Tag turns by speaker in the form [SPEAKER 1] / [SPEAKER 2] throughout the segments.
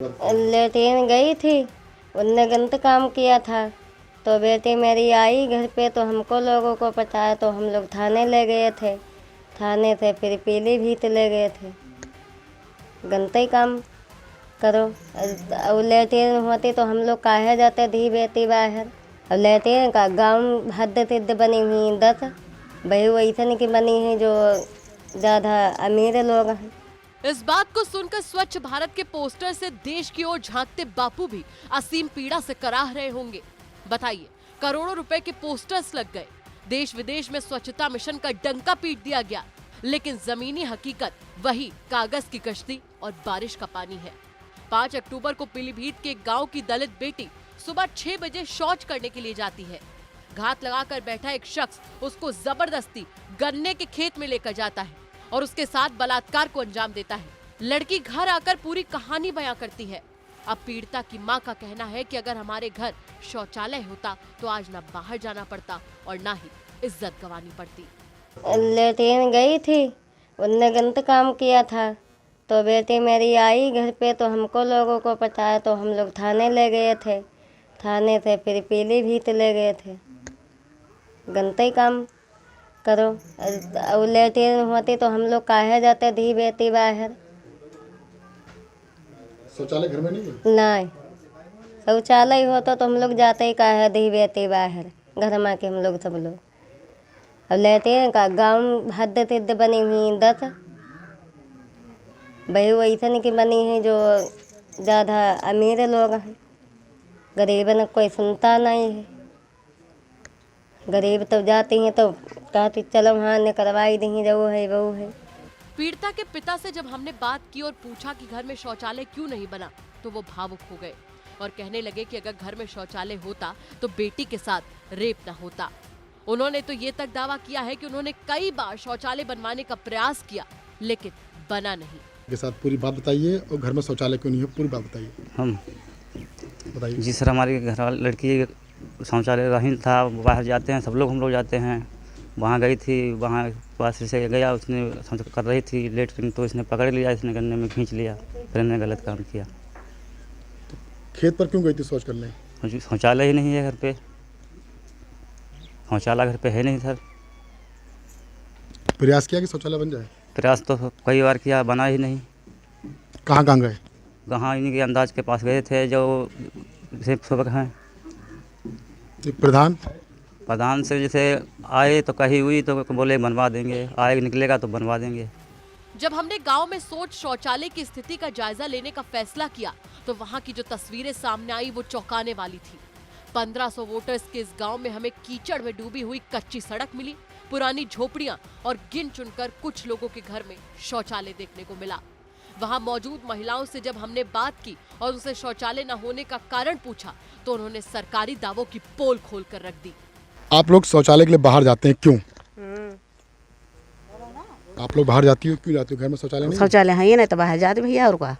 [SPEAKER 1] Latin गई थी, उनने गलत काम किया था। तो बेटी मेरी आई घर पे तो हमको लोगों को पता है, तो हम लोग थाने ले गए थे। थाने से फिर पीलीभीत ले गए थे। गलत ही काम करो। अब लेटिन होती तो हम लोग काहे जाते धी बेटी बाहर। अब लेटिन का गाँव हद सिद्ध बनी हुई 10 बहू ऐसा की बनी है जो ज़्यादा अमीर लोग हैं।
[SPEAKER 2] इस बात को सुनकर स्वच्छ भारत के पोस्टर से देश की ओर झांकते बापू भी असीम पीड़ा से कराह रहे होंगे। बताइए, करोड़ों रुपए के पोस्टर्स लग गए, देश विदेश में स्वच्छता मिशन का डंका पीट दिया गया, लेकिन जमीनी हकीकत वही कागज की कश्ती और बारिश का पानी है। 5 अक्टूबर को पीलीभीत के गांव की दलित बेटी सुबह 6 बजे शौच करने के लिए जाती है। घात लगाकर बैठा एक शख्स उसको जबरदस्ती गन्ने के खेत में लेकर जाता है और उसके साथ बलात्कार को अंजाम देता है। लड़की घर आकर पूरी कहानी बयां करती है। अब पीड़िता की मां का कहना है कि अगर हमारे घर शौचालय होता तो आज ना बाहर जाना पड़ता और ना ही इज्जत गंवानी पड़ती।
[SPEAKER 1] लेटिन गई थी, उनने गलत काम किया था। तो बेटी मेरी आई घर पे तो हमको लोगों को पता है, तो हम लोग थाने ले गए थे। थाने से फिर पीलीभीत ले गए थे। गलत ही काम करो। अब लेटिन होती तो हम लोग काहे जाते धी बेटी बाहर।
[SPEAKER 3] शौचालय घर में नहीं है?
[SPEAKER 1] नहीं, शौचालय होता तो हम लोग जाते ही काहे धी बेटी बाहर घर में के हम लोग सब लोग। अब लेटिन का गाँव हद सिद्ध बनी हुई 10 बहू ऐसा की बनी है जो ज़्यादा अमीर लोग हैं। गरीब ने कोई सुनता नहीं है। गरीब तो जाती हैं तो कहती चलो हाँ ने करवाई दी जो है वो है।
[SPEAKER 2] पीड़िता के पिता से जब हमने बात की और पूछा कि घर में शौचालय क्यों नहीं बना, तो वो भावुक हो गए और कहने लगे कि अगर घर में शौचालय होता तो बेटी के साथ रेप न होता। उन्होंने तो ये तक दावा किया है कि उन्होंने कई बार शौचालय बनवाने का प्रयास किया, लेकिन बना नहीं।
[SPEAKER 3] के साथ पूरी बात बताइए और घर में शौचालय क्यों नहीं है, पूरी बात बताइए।
[SPEAKER 4] हम
[SPEAKER 3] बताइए
[SPEAKER 4] जी सर, हमारी घर वाली लड़की शौचालय रहीन था, बाहर जाते हैं सब लोग, हम लोग जाते हैं। वहाँ गई थी, वहाँ पास से गया, उसने शौच कर रही थी लेटरिन, तो इसने पकड़ लिया, इसने गन्ने में खींच लिया, फिर हमने गलत काम किया।
[SPEAKER 3] खेत पर क्यों गई थी शौच करने?
[SPEAKER 4] शौचालय ही नहीं है घर पे, शौचालय घर पे है नहीं सर।
[SPEAKER 3] प्रयास किया कि शौचालय बन जाए?
[SPEAKER 4] प्रयास तो कई बार किया, बना ही नहीं।
[SPEAKER 3] कहाँ कहाँ गए?
[SPEAKER 4] कहाँ इन्हीं के अंदाज के पास गए थे जो सेवक हैं। प्रधान से जैसे आए तो कही हुई तो बोले बनवा देंगे, आए निकलेगा तो बनवा देंगे।
[SPEAKER 2] जब हमने गांव में सोच शौचालय की स्थिति का जायजा लेने का फैसला किया तो वहां की जो तस्वीरें सामने आई वो चौंकाने वाली थी। 1500 वोटर्स के इस गांव में हमें कीचड़ में डूबी हुई कच्ची सड़क मिली, पुरानी झोपड़ियां और गिन चुनकर कुछ लोगों के घर में शौचालय देखने को मिला। वहां मौजूद महिलाओं से जब हमने बात की और उनसे शौचालय न होने का कारण पूछा तो उन्होंने सरकारी दावों की पोल खोल कर रख दी।
[SPEAKER 3] आप लोग शौचालय के लिए बाहर जाते हैं क्यों? आप लोग बाहर जाती हो क्यों जाती हो? घर में शौचालय नहीं है?
[SPEAKER 5] शौचालय है ही नहीं तो बाहर जाते भैया, और का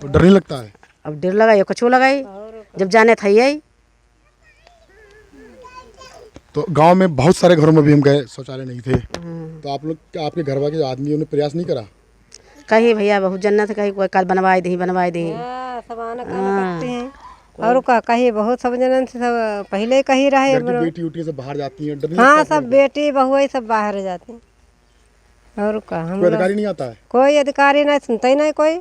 [SPEAKER 3] तो डर नहीं लगता है?
[SPEAKER 5] अब डर लगाई कछू लगाई जब जाने था यही।
[SPEAKER 3] तो गांव में बहुत सारे घरों में भी हम गए, शौचालय नहीं थे। तो आप लोग आपके घर वाले जो आदमी उन्होंने प्रयास नहीं करा?
[SPEAKER 5] कहीं भैया बहुत जन्नत कहीं कोई कल बनवाई दी
[SPEAKER 6] और का कहीं बहुत सब जनन से सब पहले कहीं रहे।
[SPEAKER 3] घर की बेटी उठी सब बाहर जाती हैं, डर नहीं
[SPEAKER 6] हाँ,
[SPEAKER 3] लगता?
[SPEAKER 6] सब बेटी बहु सब बाहर जाती हैं। और का हम
[SPEAKER 3] कोई अधिकारी नहीं आता है?
[SPEAKER 6] कोई अधिकारी नहीं सुनता ही नहीं कोई।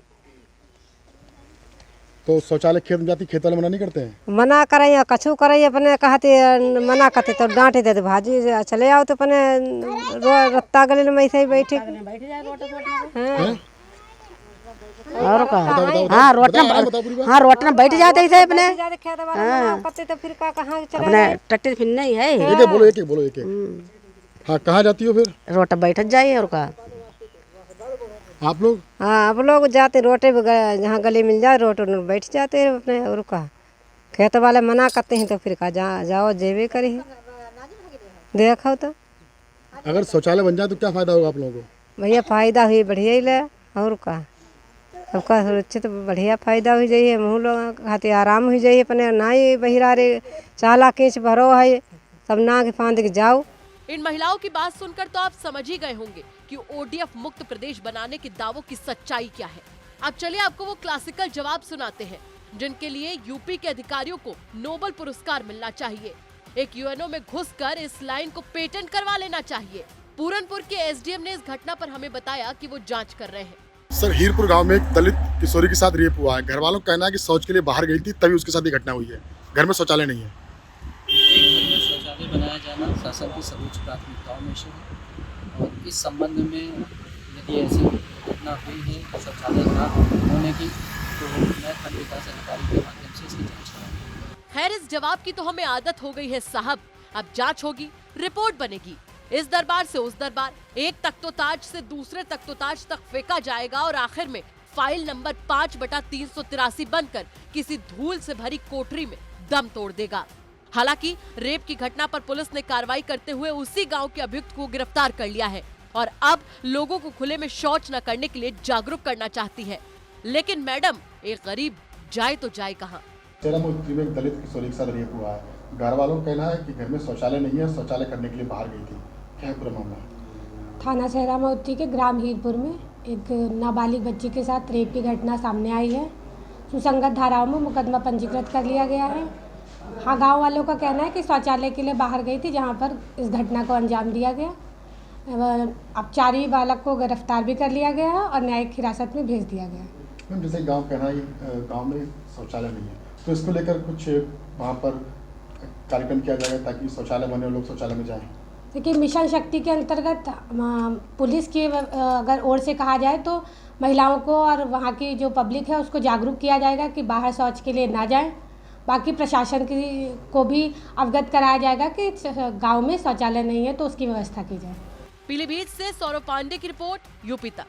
[SPEAKER 3] तो शौचालय खेत में जाती, खेत वाले मना नहीं करते हैं?
[SPEAKER 6] मना करे या कछु करे अपने कहते मना करते तो डांटे देते भाजी चले आओ तो अपने रत्ता गले में ऐसे ही बैठे। हाँ।
[SPEAKER 5] और का
[SPEAKER 3] बताओ,
[SPEAKER 5] हाँ
[SPEAKER 3] बताओ पूरी बात।
[SPEAKER 5] हाँ रोटना बैठ जाते थे अपने
[SPEAKER 6] तो फिर कहाँ
[SPEAKER 5] अपने टट्टी फिर नहीं है।
[SPEAKER 3] एक बोलो, एक बोलो, एक। हाँ, कहाँ जाती हो फिर?
[SPEAKER 5] रोटा बैठ जाइए और का
[SPEAKER 3] आप लोग?
[SPEAKER 6] हाँ, आप लोग जाते रोटे जहाँ गली मिल जाए रोट बैठ जाते हैं अपने। और का खेत वाले मना करते हैं तो फिर का जाओ जेबे करे देखो। तो
[SPEAKER 3] अगर शौचालय बन जाए तो क्या फायदा होगा आप लोगों को?
[SPEAKER 6] भैया फायदा हुई बढ़िया ही ले। और का सबका सुरक्षित बढ़िया फायदा हो जाइए, मुँह लोग खाते आराम हो जाइए अपने। ना ही बहिरा रे चाला केच भरो है सब नाग फांद के जाओ।
[SPEAKER 2] इन महिलाओं की बात सुनकर तो आप समझ ही गए होंगे कि ओडीएफ मुक्त प्रदेश बनाने के दावों की सच्चाई क्या है। अब चलिए आपको वो क्लासिकल जवाब सुनाते हैं जिनके लिए यूपी के अधिकारियों को नोबेल पुरस्कार मिलना चाहिए। एक यूएनओ में घुसकर इस लाइन को पेटेंट करवा लेना चाहिए। पूरनपुर के एसडीएम ने इस घटना पर हमें बताया कि वो जांच कर रहे हैं।
[SPEAKER 3] सर, हीरपुर गांव में एक दलित किशोरी के साथ रेप हुआ है। घर वालों का कहना है कि शौच के लिए बाहर गई थी, तभी उसके साथ ये घटना हुई है। घर में शौचालय नहीं है।
[SPEAKER 7] एक घर में शौचालय बनाया जाना शासन की सर्वोच्च प्राथमिकताओं में से है और इस संबंध में यदि ऐसी घटना हुई है शौचालय ना होने की तो मैं खंड विकास अधिकारी के माध्यम से इसकी जाँच कराऊंगा।
[SPEAKER 2] खैर, इस जवाब की तो हमें आदत हो गई है साहब। अब जांच होगी, रिपोर्ट बनेगी, इस दरबार से उस दरबार, एक तख्तोताज से दूसरे तख्तोताज तक फेंका जाएगा और आखिर में फाइल नंबर 5/383 बनकर किसी धूल से भरी कोठरी में दम तोड़ देगा। हालांकि रेप की घटना पर पुलिस ने कार्रवाई करते हुए उसी गांव के अभियुक्त को गिरफ्तार कर लिया है और अब लोगों को खुले में शौच न करने के लिए जागरूक करना चाहती है। लेकिन मैडम, एक गरीब जाए तो जाए कहाँ?
[SPEAKER 3] चेरामूर्ति में एक दलित किशोरी के साथ रेप हुआ है। घर वालों का कहना है कि घर में शौचालय नहीं है, शौचालय करने के लिए बाहर गई थी। क्या है पूरा मामला?
[SPEAKER 8] थाना चेरामूर्ति के ग्राम हीरपुर में एक नाबालिग बच्ची के साथ रेप की घटना सामने आई है। सुसंगत धाराओं में मुकदमा पंजीकृत कर लिया गया है। हाँ, गांव वालों का कहना है कि शौचालय के लिए बाहर गई थी, जहां पर इस घटना को अंजाम दिया गया। अब 4 बालक को गिरफ्तार भी कर लिया गया है और न्यायिक हिरासत में भेज दिया गया है।
[SPEAKER 3] मैम, जैसे गांव कहना है गांव में शौचालय नहीं है, तो इसको लेकर कुछ वहाँ पर कार्यक्रम किया जाएगा ताकि शौचालय बने और लोग शौचालय में जाएं।
[SPEAKER 8] देखिए, मिशन शक्ति के अंतर्गत पुलिस की अगर ओर से कहा जाए तो महिलाओं को और वहाँ की जो पब्लिक है उसको जागरूक किया जाएगा कि बाहर शौच के लिए ना जाएं। बाकी प्रशासन को भी अवगत कराया जाएगा कि गांव में शौचालय नहीं है तो उसकी व्यवस्था की जाए।
[SPEAKER 2] पीलीभीत से सौरभ पांडे की रिपोर्ट, यूपी तक।